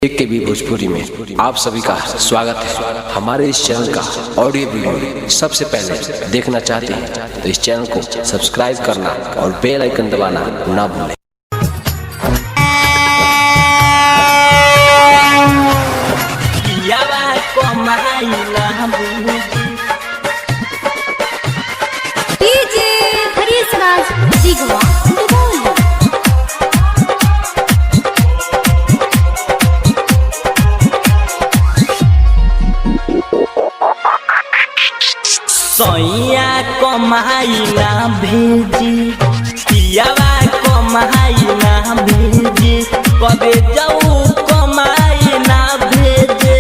एक के भी भोजपुरी में आप सभी का स्वागत है। हमारे इस चैनल का ऑडियो वीडियो सबसे पहले देखना चाहते हैं तो इस चैनल को सब्सक्राइब करना और बेल आइकन दबाना ना भूलें। सोइया कमाई ना भेजी पियावा कमाई ना भेजी कबे जाऊ कमाई ना भेजे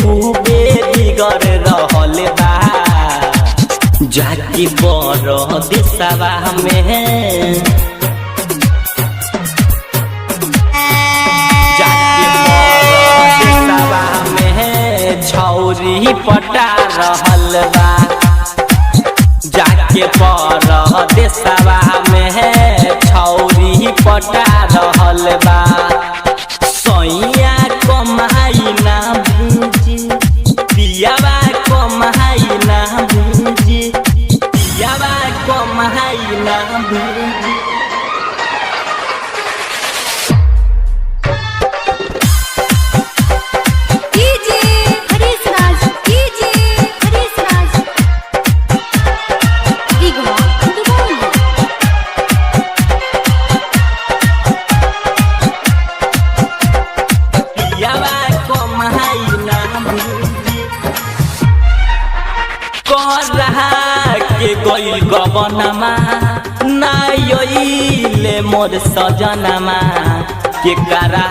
खूबे बिगड़ रहल बा जाके बड़ देशवा में जाके बड़ देशवा में छौरी पटा रहल बा जाके पर देशवा में छौरी पटा रहल बा सोइया कमाई ना भेजी पियावा कमाई ना भेजी पियावा कमाई ना भेजी के गई गबनमा नाइले मोर सजनमा के करा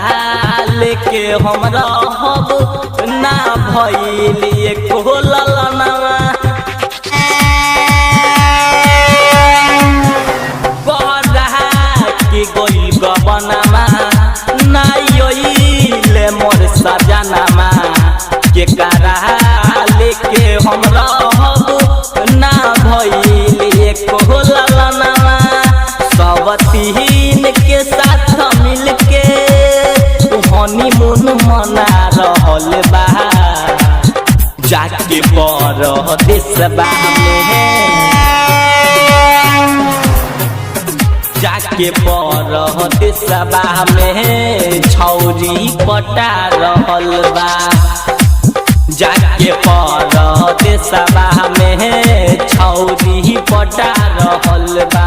लेके हम रहब ना भइलिए कोललनमा के गई गबनमा नाइले मोर सजनमा के करा लेके हम रहब ना भइलिए कोललनमा सब तीन के साथ मिलके हनीमून मना रहल बा जाके पर देशवा में जाके पर देशवा में छौरी पटा रहल बा जाके पर देशवा में छौरी पटा रहल बा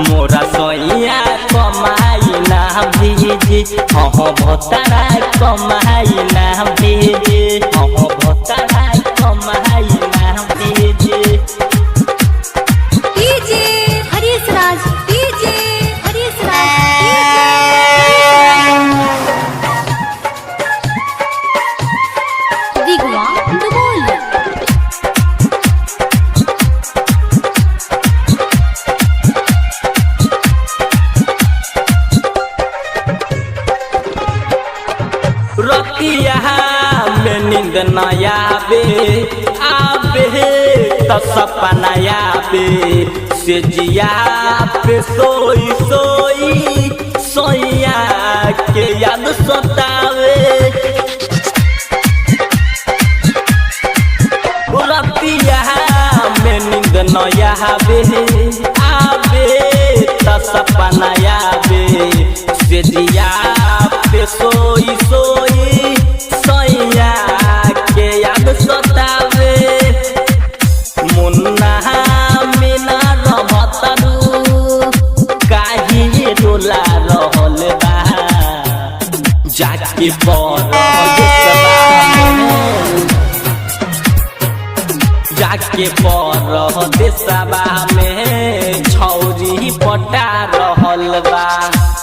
मोरा सोइया कमाई ना भेजी भतरा कमाई ना भेजी भतरा कमाई ना भेजी रतिया में नींद न आवे तो सपना आवे से जिया पे सोई सोई सोइया के याद सतावे रतिया में नींद न आवे तो सपना आवे से जिया पे सोई सोई सोइया के याद सतावे मुन्ना मिना रहतरू काहे रोला रहल बा जाके पर देशवा में जाके पर देशवा में छौरी पटा रहल बा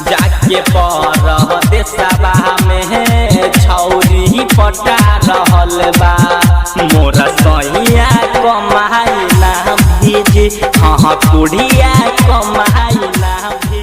जाके पर देशवा में छौरी पटा रहल बा मोरा सोइया कमाई ना भेजी हाँ कुड़िया कमाई ना भेजी।